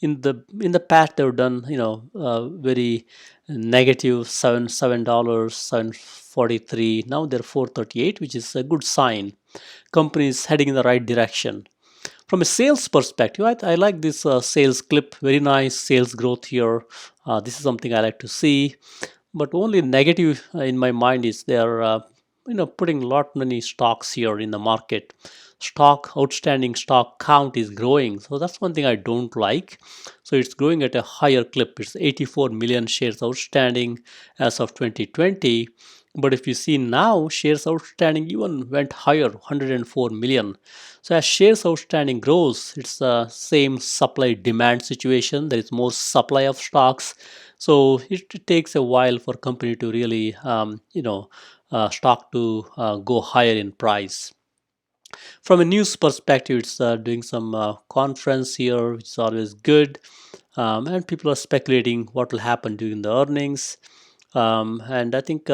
In the past, they've done very negative $7, 7.43. Now they're 4.38, which is a good sign. Company is heading in the right direction. From a sales perspective, I like this sales clip. Very nice sales growth here. This is something I like to see. But only negative in my mind is they are putting lot many stocks here in the market. Stock outstanding stock count is growing, so that's one thing I don't like. So it's growing at a higher clip. It's 84 million shares outstanding as of 2020. But if you see now, shares outstanding even went higher, 104 million. So as shares outstanding grows, it's the same supply demand situation. There is more supply of stocks, so it takes a while for company to really, stock to go higher in price. From a news perspective, it's doing some conference here, which is always good, and people are speculating what will happen during the earnings. And I think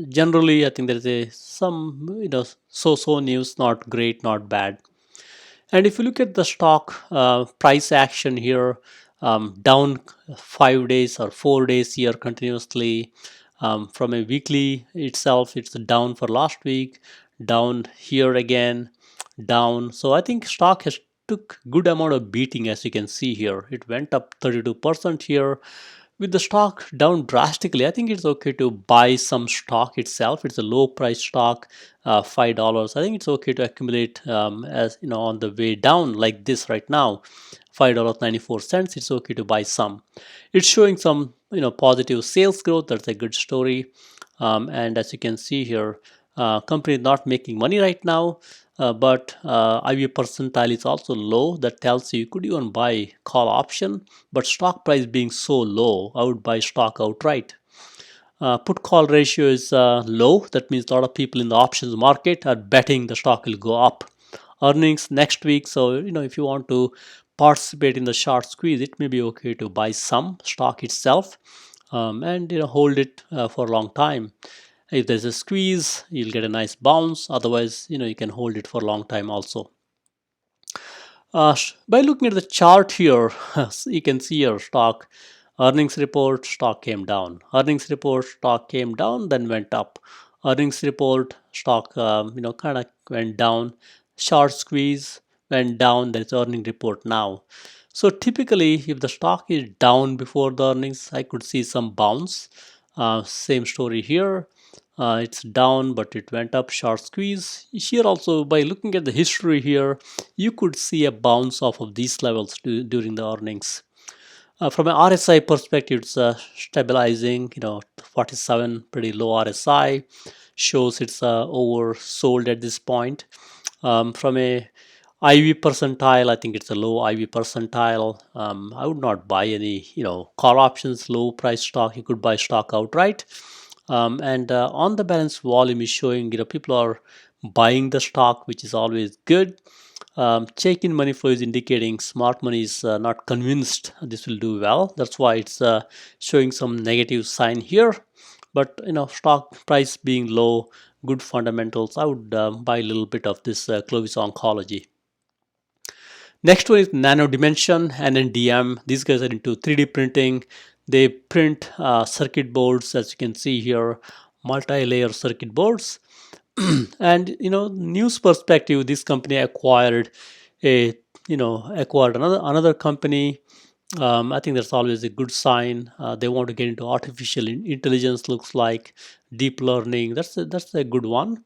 generally, I think there is a some so-so news, not great, not bad. And if you look at the stock price action here, down 5 days or 4 days here continuously. From a weekly itself, it's down for last week, down here again, down. So I think stock has took good amount of beating, as you can see here. It went up 32% here. With the stock down drastically, I think it's okay to buy some stock itself. It's a low price stock, $5. I think it's okay to accumulate, as on the way down like this right now, $5.94. It's okay to buy some. It's showing some positive sales growth. That's a good story. And as you can see here, company not making money right now, but IV percentile is also low. That tells you could even buy call option, but stock price being so low, I would buy stock outright. Put call ratio is low. That means a lot of people in the options market are betting the stock will go up. Earnings next week, so if you want to participate in the short squeeze, it may be okay to buy some stock itself, and hold it for a long time. If there's a squeeze, you'll get a nice bounce. Otherwise, you can hold it for a long time also. By looking at the chart here, you can see your stock earnings report, stock came down. Earnings report, stock came down, then went up. Earnings report, stock kind of went down. Short squeeze went down. There's earning report now. So typically, if the stock is down before the earnings, I could see some bounce. Same story here. It's down, but it went up, short squeeze. Here also, by looking at the history here, you could see a bounce off of these levels during the earnings. From an RSI perspective, it's stabilizing, 47, pretty low RSI, shows it's oversold at this point. From a IV percentile, I think it's a low IV percentile. I would not buy any, call options, low price stock. You could buy stock outright. And on the balance volume is showing, people are buying the stock, which is always good. Check-in money flow is indicating smart money is not convinced this will do well. That's why it's showing some negative sign here. But stock price being low, good fundamentals, I would buy a little bit of this Clovis Oncology. Next one is Nano Dimension, NNDM. These guys are into 3D printing. They print circuit boards, as you can see here, multi-layer circuit boards. And news perspective, this company acquired another company. I think that's always a good sign. They want to get into artificial intelligence. Looks like deep learning. That's a good one.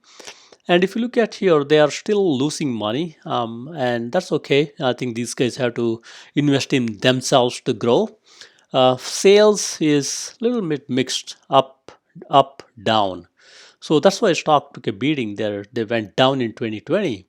And if you look at here, they are still losing money, and that's okay. I think these guys have to invest in themselves to grow. Sales is a little bit mixed, up, down. So that's why stock took a beating there. They went down in 2020.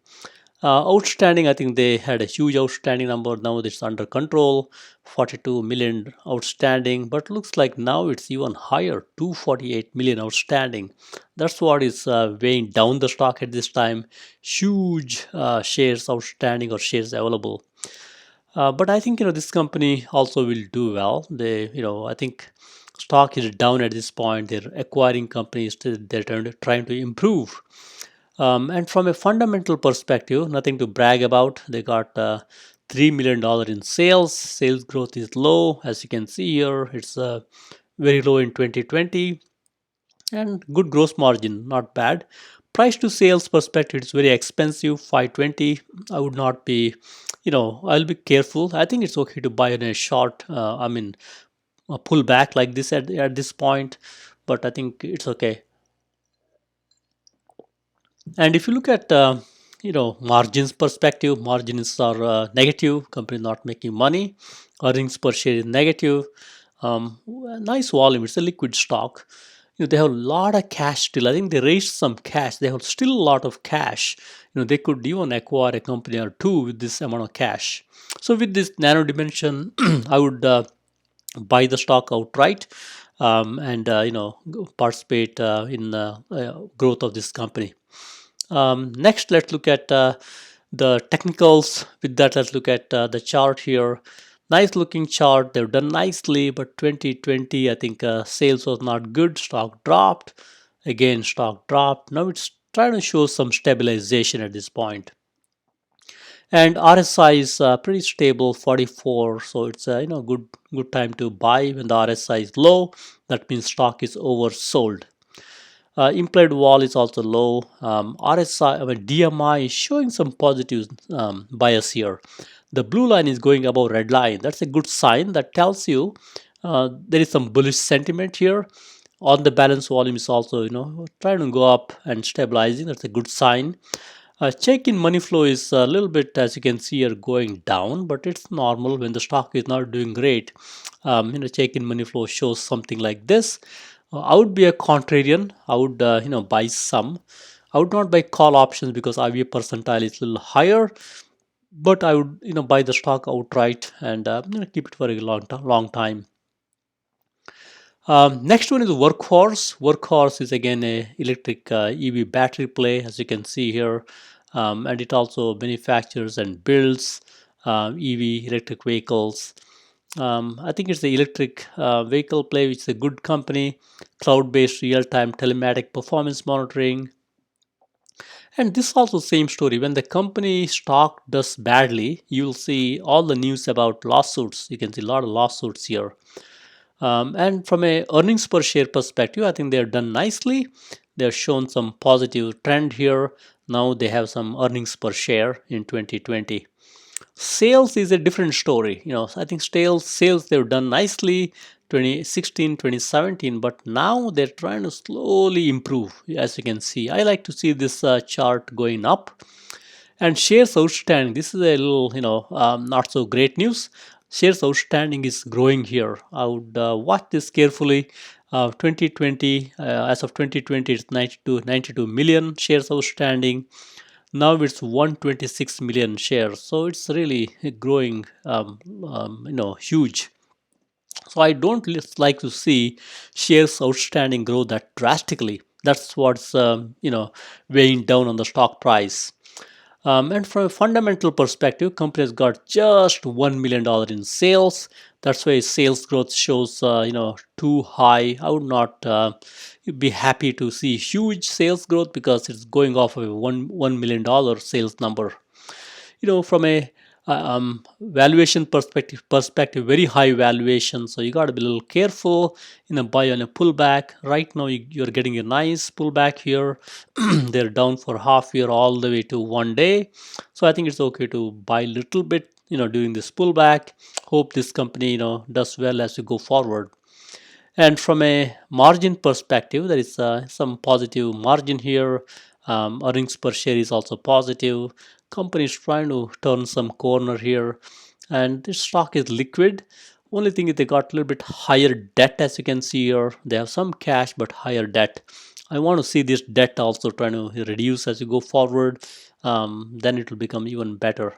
Outstanding, I think they had a huge outstanding number. Now it's under control, 42 million outstanding, but looks like now it's even higher, 248 million outstanding. That's what is weighing down the stock at this time. Huge shares outstanding or shares available. But I think this company also will do well. I think stock is down at this point. They're acquiring companies. They're trying to improve. And from a fundamental perspective, nothing to brag about. They got $3 million in sales. Sales growth is low. As you can see here, it's very low in 2020. And good gross margin, not bad. Price to sales perspective, it's very expensive, 520. I would not be, I'll be careful. I think it's okay to buy in a short, a pullback like this at this point, but I think it's okay. And if you look at margins perspective, margins are negative. Company not making money. Earnings per share is negative. Nice volume. It's a liquid stock. They have a lot of cash still. I think they raised some cash. They have still a lot of cash. They could even acquire a company or two with this amount of cash. So with this Nano Dimension, I would buy the stock outright, and participate in growth of this company. Next, let's look at the technicals. With that, let's look at the chart here. Nice looking chart. They've done nicely, but 2020, I think sales was not good. Stock dropped. Again, stock dropped. Now it's trying to show some stabilization at this point. And RSI is pretty stable, 44. So it's a good time to buy when the RSI is low. That means stock is oversold. Implied wall is also low. RSI, DMI is showing some positive bias here. The blue line is going above red line. That's a good sign. That tells you there is some bullish sentiment here. On the balance volume is also trying to go up and stabilizing. That's a good sign. Check in money flow is a little bit, as you can see here, going down, but it's normal when the stock is not doing great. Check in money flow shows something like this. I would be a contrarian. I would buy some. I would not buy call options because IVA percentile is a little higher, but I would buy the stock outright and keep it for a long time. Next one is Workhorse. Workhorse is again a electric EV battery play, as you can see here, and it also manufactures and builds EV electric vehicles. I think it's the electric vehicle play, which is a good company, cloud-based real-time telematic performance monitoring. And this also same story. When the company stock does badly, you'll see all the news about lawsuits. You can see a lot of lawsuits here. And from a earnings per share perspective, I think they're done nicely. They're shown some positive trend here. Now they have some earnings per share in 2020. Sales is a different story. I think sales they've done nicely 2016, 2017, but now they're trying to slowly improve. As you can see, I like to see this chart going up. And shares outstanding, this is a little not so great news. Shares outstanding is growing here. I would watch this carefully. 2020, as of 2020, it's 92 million shares outstanding. Now it's 126 million shares, so it's really growing huge. So I don't like to see shares outstanding grow that drastically. That's what's weighing down on the stock price. And from a fundamental perspective, company has got just $1 million in sales. That's why sales growth shows too high. I would not be happy to see huge sales growth because it's going off of a $1 million sales number. From a valuation perspective, very high valuation. So you got to be a little careful. Buy on a pullback. Right now you're getting a nice pullback here. They're down for half year all the way to 1 day. So I think it's okay to buy a little bit during this pullback. Hope this company does well as we go forward. And from a margin perspective, there is some positive margin here. Earnings per share is also positive. Company is trying to turn some corner here, and this stock is liquid. Only thing is they got a little bit higher debt, as you can see here. They have some cash but higher debt. I want to see this debt also trying to reduce as you go forward. Then it will become even better.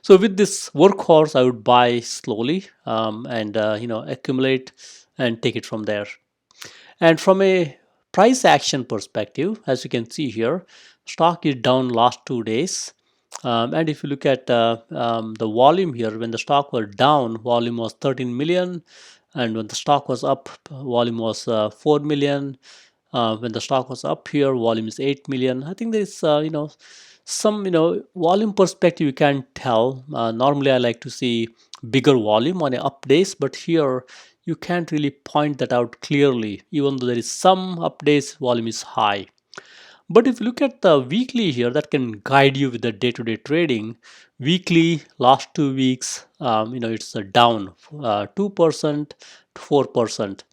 So with this Workhorse, I would buy slowly and accumulate and take it from there. And from a price action perspective, as you can see here, stock is down last 2 days. And if you look at the volume here, when the stock was down, volume was 13 million, and when the stock was up, volume was 4 million. When the stock was up here, volume is 8 million. I think there is some volume perspective you can tell. Normally I like to see bigger volume on a up days, but here you can't really point that out clearly. Even though there is some up days, volume is high. But if you look at the weekly here, that can guide you with the day-to-day trading. Weekly, last 2 weeks, it's down 2% to 4%,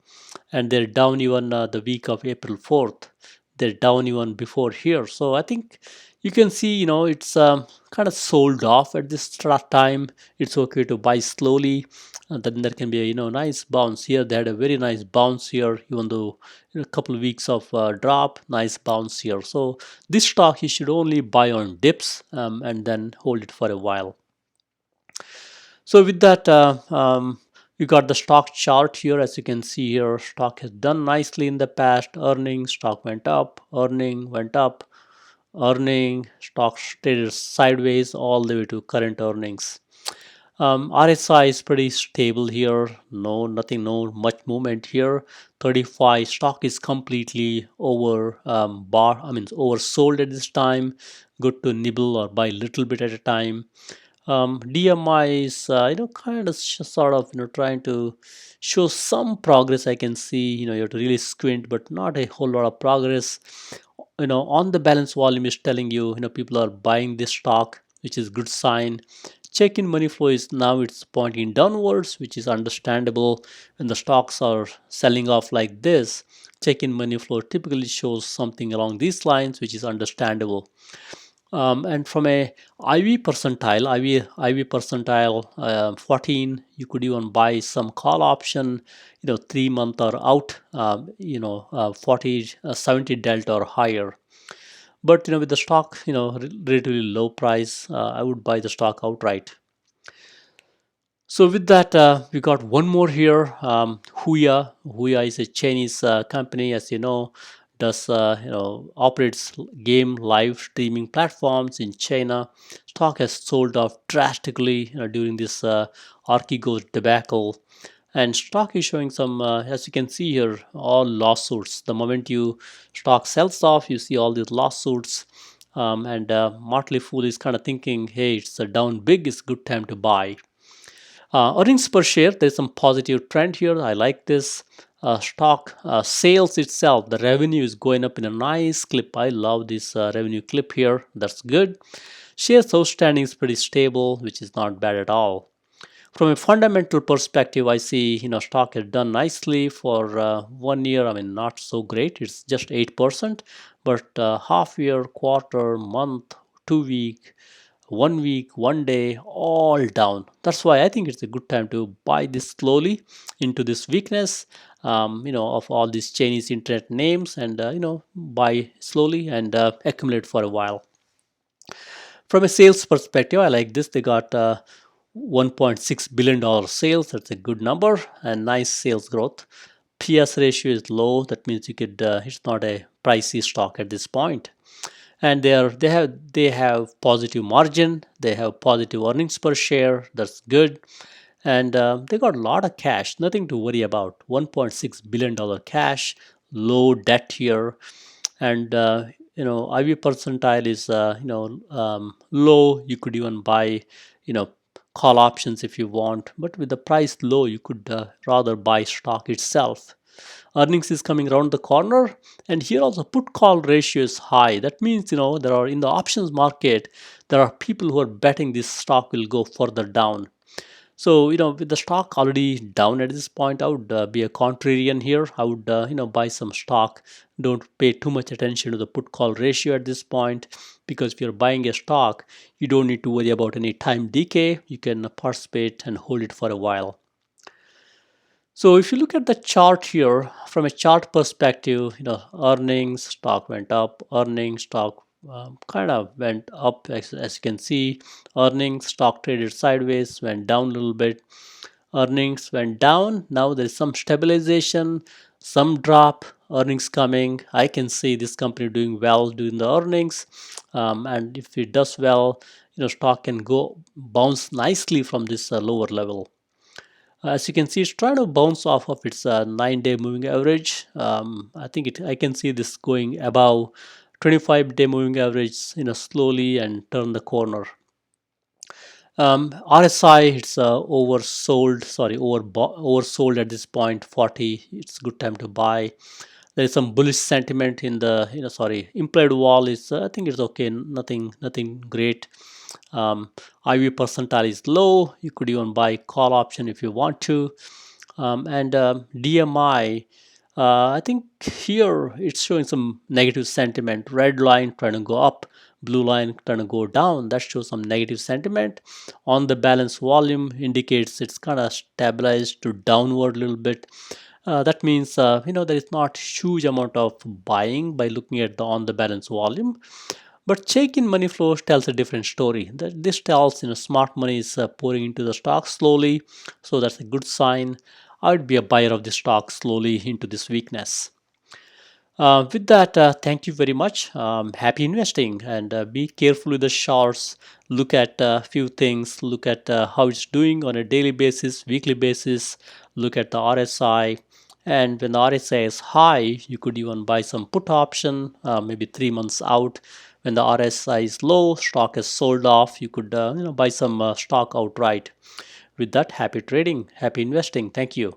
and they're down even the week of April 4th. they're down even before here. So I think you can see, it's kind of sold off at this time. It's okay to buy slowly. And then there can be a nice bounce here. They had a very nice bounce here, even though a couple of weeks of drop, nice bounce here. So this stock you should only buy on dips and then hold it for a while. So with that, you got the stock chart here. As you can see here, stock has done nicely in the past. Earnings, stock went up, earning went up, earning, stock traded sideways all the way to current earnings. RSI is pretty stable here. No much movement here. 35 stock is completely oversold at this time. Good to nibble or buy a little bit at a time. DMI is kind of sort of trying to show some progress. I can see you have to really squint, but not a whole lot of progress. On the balance volume is telling you people are buying this stock, which is good sign. Check-in money flow is now it's pointing downwards, which is understandable. When the stocks are selling off like this, check-in money flow typically shows something along these lines, which is understandable. And from a IV percentile 14, you could even buy some call option, 3 month or out, 40, 70 delta or higher. But with the stock, relatively low price, I would buy the stock outright. So with that, we got one more here. HUYA. HUYA is a Chinese company, as you know, does operates game live streaming platforms in China. Stock has sold off drastically during this Archegos debacle, and stock is showing some, as you can see here, all lawsuits. The moment you stock sells off, you see all these lawsuits. And Motley Fool is kind of thinking, hey, it's down big, it's good time to buy. Earnings per share, there's some positive trend here. I like this. Stock sales itself, the revenue is going up in a nice clip. I love this revenue clip here. That's good. Shares outstanding is pretty stable, which is not bad at all. From a fundamental perspective, I see stock has done nicely for 1 year. I mean, not so great. It's just 8%, but half year, quarter, month, 2 week, 1 week, 1 day, all down. That's why I think it's a good time to buy this slowly into this weakness, of all these Chinese internet names, and buy slowly and accumulate for a while. From a sales perspective, I like this. They got $1.6 billion sales. That's a good number and nice sales growth. PS ratio is low. That means you could. It's not a pricey stock at this point. And they have positive margin. They have positive earnings per share. That's good. And they got a lot of cash. Nothing to worry about. $1.6 billion cash. Low debt here. And IV percentile is low. You could even buy call options if you want, but with the price low you could rather buy stock itself. Earnings is coming around the corner, and here also put call ratio is high. That means there are, in the options market, there are people who are betting this stock will go further down. So, with the stock already down at this point, I would be a contrarian here. I would, buy some stock. Don't pay too much attention to the put call ratio at this point, because if you're buying a stock, you don't need to worry about any time decay. You can participate and hold it for a while. So if you look at the chart here, from a chart perspective, earnings, stock went up, earnings, stock kind of went up. As you can see, earnings, stock traded sideways, went down a little bit. Earnings went down. Now there is some stabilization, some drop. Earnings coming. I can see this company doing well during the earnings, and if it does well, stock can go bounce nicely from this lower level. As you can see, it's trying to bounce off of its 9-day moving average. I can see this going above 25-day moving average, slowly and turn the corner. RSI, it's oversold at this point, 40. It's good time to buy. There is some bullish sentiment in the implied wall is I think it's okay, nothing great. IV percentile is low. You could even buy call option if you want to. And DMI, I think here it's showing some negative sentiment. Red line trying to go up, blue line trying to go down. That shows some negative sentiment. On the balance volume indicates it's kind of stabilized to downward a little bit. That means there is not huge amount of buying by looking at the on the balance volume. But check-in money flows tells a different story. This tells smart money is pouring into the stock slowly, so that's a good sign. I would be a buyer of the stock slowly into this weakness. With that, thank you very much. Happy investing and be careful with the shorts. Look at a few things. Look at how it's doing on a daily basis, weekly basis. Look at the RSI. And when the RSI is high, you could even buy some put option, maybe 3 months out. When the RSI is low, stock is sold off. You could buy some stock outright. With that, happy trading, happy investing. Thank you.